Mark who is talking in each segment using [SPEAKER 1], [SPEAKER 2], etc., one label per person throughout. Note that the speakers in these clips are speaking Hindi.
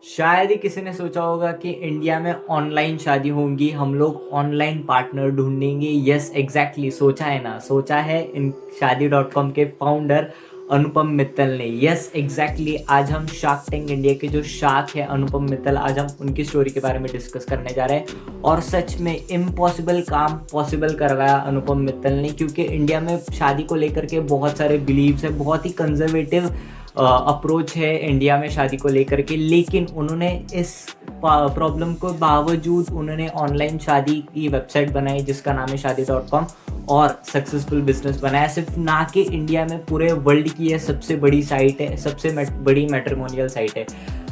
[SPEAKER 1] शायद ही किसी ने सोचा होगा कि इंडिया में ऑनलाइन शादी होंगी, हम लोग ऑनलाइन पार्टनर ढूंढेंगे। यस एग्जैक्टली, सोचा है ना, सोचा है इन शादी.com के फाउंडर अनुपम मित्तल ने। यस एग्जैक्टली, आज हम शार्क टैंक इंडिया के जो शार्क है अनुपम मित्तल, आज हम उनकी स्टोरी के बारे में डिस्कस करने जा रहे हैं। और सच में इम्पॉसिबल काम पॉसिबल करवाया अनुपम मित्तल ने, क्योंकि इंडिया में शादी को लेकर के बहुत सारे बिलीव्स है, बहुत ही कंजर्वेटिव अप्रोच है इंडिया में शादी को लेकर के। लेकिन उन्होंने इस प्रॉब्लम को बावजूद उन्होंने ऑनलाइन शादी की वेबसाइट बनाई जिसका नाम है शादी.com और सक्सेसफुल बिजनेस बनाया। सिर्फ ना कि इंडिया में, पूरे वर्ल्ड की ये सबसे बड़ी साइट है, सबसे बड़ी मैट्रिमोनियल साइट है।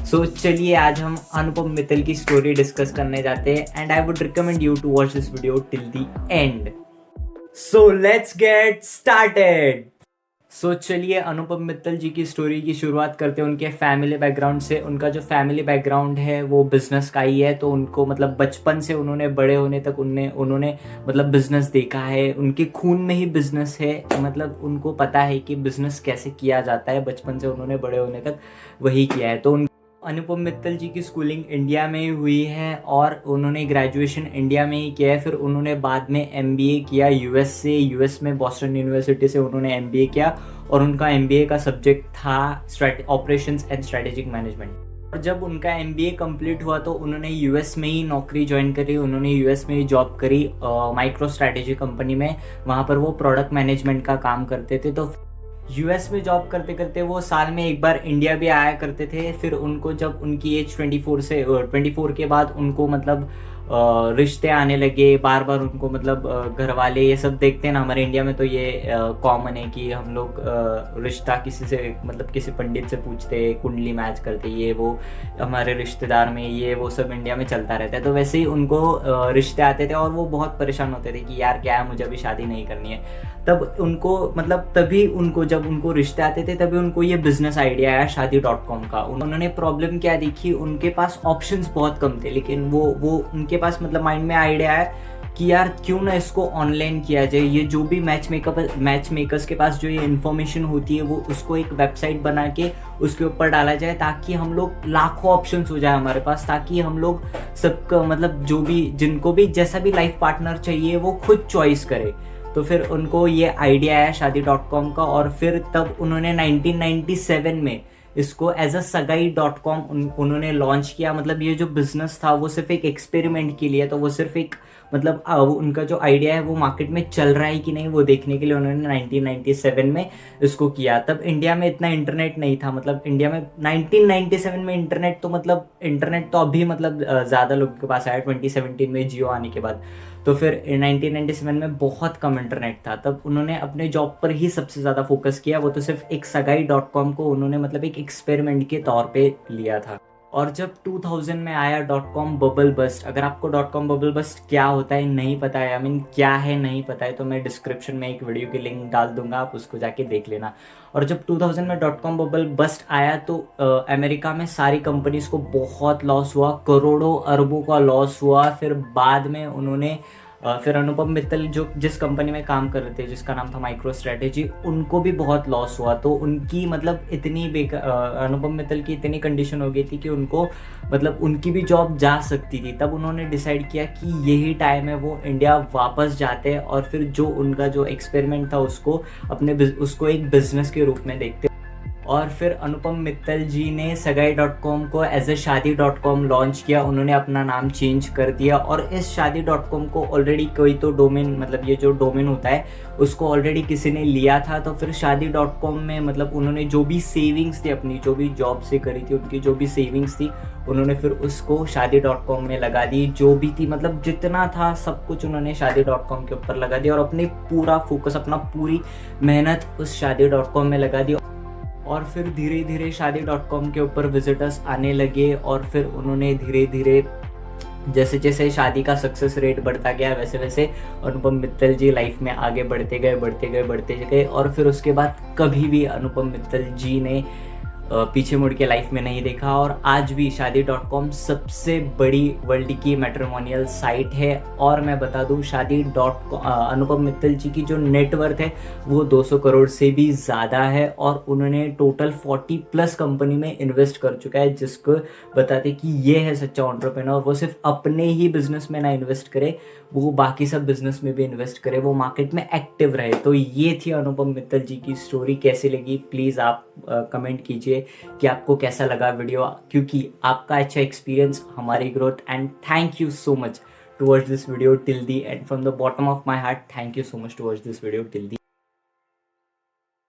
[SPEAKER 1] सो चलिए आज हम अनुपम मित्तल की स्टोरी डिस्कस करने जाते हैं and I would recommend you to watch this video till the end. So let's get started. So चलिए अनुपम मित्तल जी की स्टोरी की शुरुआत करते हैं उनके फैमिली बैकग्राउंड से। उनका जो फैमिली बैकग्राउंड है वो बिजनेस का ही है, तो उनको मतलब बचपन से उन्होंने बड़े होने तक उन्होंने मतलब बिजनेस देखा है, उनके खून में ही बिजनेस है। मतलब उनको पता है कि बिजनेस कैसे किया जाता है, बचपन से उन्होंने बड़े होने तक वही किया है। तो अनुपम मित्तल जी की स्कूलिंग इंडिया में ही हुई है और उन्होंने ग्रेजुएशन इंडिया में ही किया है। फिर उन्होंने बाद में एमबीए किया यूएस में बॉस्टन यूनिवर्सिटी से उन्होंने एमबीए किया और उनका एमबीए का सब्जेक्ट था ऑपरेशंस एंड स्ट्रेटेजिक मैनेजमेंट। और जब उनका एमबीए कंप्लीट हुआ तो उन्होंने यूएस में ही नौकरी ज्वाइन करी, उन्होंने यूएस में ही जॉब करी माइक्रो स्ट्रैटेजी कंपनी में। वहाँ पर वो प्रोडक्ट मैनेजमेंट का काम करते थे। तो यूएस में जॉब करते करते वो साल में एक बार इंडिया भी आया करते थे। फिर उनको जब उनकी एज 24 के बाद उनको मतलब रिश्ते आने लगे बार बार उनको, मतलब घर वाले ये सब देखते हैं ना, हमारे इंडिया में तो ये कॉमन है कि हम लोग रिश्ता किसी से, मतलब किसी पंडित से पूछते, कुंडली मैच करते, ये वो हमारे रिश्तेदार में ये वो सब इंडिया में चलता रहता है। तो वैसे ही उनको रिश्ते आते थे और वो बहुत परेशान होते थे कि यार क्या है, मुझे अभी शादी नहीं करनी है। तब उनको मतलब तभी उनको जब उनको रिश्ते आते थे तभी उनको ये बिजनेस आइडिया आया शादी.com का। उन्होंने प्रॉब्लम क्या देखी, उनके पास ऑप्शंस बहुत कम थे, लेकिन वो उनके पास मतलब माइंड में आइडिया आया कि यार क्यों ना इसको ऑनलाइन किया जाए। ये जो भी मैच मेकर्स के पास जो ये इन्फॉर्मेशन होती है वो उसको एक वेबसाइट बना के उसके ऊपर डाला जाए, ताकि हम लोग लाखों ऑप्शंस हो जाए हमारे पास, ताकि हम लोग सबका मतलब जो भी जिनको भी जैसा भी लाइफ पार्टनर चाहिए वो खुद चॉइस करे। तो फिर उनको ये आइडिया आया शादी.com का और फिर तब उन्होंने 1997 में इसको एज अ सगाई.com उन्होंने लॉन्च किया। मतलब ये जो बिजनेस था वो सिर्फ एक एक्सपेरिमेंट के लिए, तो वो सिर्फ एक मतलब उनका जो आइडिया है वो मार्केट में चल रहा है कि नहीं वो देखने के लिए उन्होंने 1997 में इसको किया। तब इंडिया में इतना इंटरनेट नहीं था, मतलब इंडिया में 1997 में इंटरनेट तो अभी मतलब ज़्यादा लोगों के पास आया 2017 में जियो आने के बाद। तो फिर 1997 में बहुत कम इंटरनेट था। तब उन्होंने अपने जॉब पर ही सबसे ज़्यादा फोकस किया, वो तो सिर्फ एक सगाई.com को उन्होंने मतलब एक एक्सपेरिमेंट के तौर पे लिया था। और जब 2000 में आया .com बबल बस्ट, अगर आपको .com बबल बस्ट क्या होता है नहीं पता है, आई मीन क्या है नहीं पता है, तो मैं डिस्क्रिप्शन में एक वीडियो की लिंक डाल दूंगा, आप उसको जाके देख लेना। और जब 2000 में .com बबल बस्ट आया तो अमेरिका में सारी कंपनीज को बहुत लॉस हुआ, करोड़ों अरबों का लॉस हुआ। फिर बाद में उन्होंने फिर अनुपम मित्तल जो जिस कंपनी में काम कर रहे थे जिसका नाम था माइक्रो स्ट्रैटेजी, उनको भी बहुत लॉस हुआ। तो उनकी मतलब इतनी अनुपम मित्तल की इतनी कंडीशन हो गई थी कि उनको मतलब उनकी भी जॉब जा सकती थी। तब उन्होंने डिसाइड किया कि यही टाइम है वो इंडिया वापस जाते हैं और फिर जो उनका जो एक्सपेरिमेंट था उसको एक बिजनेस के रूप में देखते। और फिर अनुपम मित्तल जी ने सगाई.com को एज ए शादी.com लॉन्च किया, उन्होंने अपना नाम चेंज कर दिया। और इस शादी.com को ऑलरेडी कोई तो डोमेन, मतलब ये जो डोमेन होता है उसको ऑलरेडी किसी ने लिया था। तो फिर शादी.com में मतलब उन्होंने जो भी सेविंग्स थी अपनी, जो भी जॉब से करी थी उनकी जो भी सेविंग्स थी, उन्होंने फिर उसको शादी.com में लगा दी। जो भी थी मतलब जितना था सब कुछ उन्होंने शादी.com के ऊपर लगा दिया और अपनी पूरा फोकस, अपना पूरी मेहनत उस शादी.com में लगा दी। और फिर धीरे धीरे शादी.com के ऊपर विजिटर्स आने लगे और फिर उन्होंने धीरे धीरे जैसे जैसे शादी का सक्सेस रेट बढ़ता गया वैसे वैसे अनुपम मित्तल जी लाइफ में आगे बढ़ते गए। और फिर उसके बाद कभी भी अनुपम मित्तल जी ने पीछे मुड़ के लाइफ में नहीं देखा। और आज भी शादी.com सबसे बड़ी वर्ल्ड की मैट्रिमोनियल साइट है। और मैं बता दूं, अनुपम मित्तल जी की जो नेटवर्थ है वो 200 करोड़ से भी ज़्यादा है, और उन्होंने टोटल 40+ कंपनी में इन्वेस्ट कर चुका है, जिसको बताते कि ये है सच्चा एंटरप्रेन्योर। वो सिर्फ अपने ही बिजनेस में ना इन्वेस्ट करे, वो बाकी सब बिजनेस में भी इन्वेस्ट करे, वो मार्केट में एक्टिव रहे। तो ये थी अनुपम मित्तल जी की स्टोरी। कैसी लगी प्लीज़ आप कमेंट कीजिए कि आपको कैसा लगा वीडियो, क्योंकि आपका अच्छा एक्सपीरियंस हमारी growth. And thank you so much to watch this video till the end. From the bottom of my heart, thank you so much to watch this video till the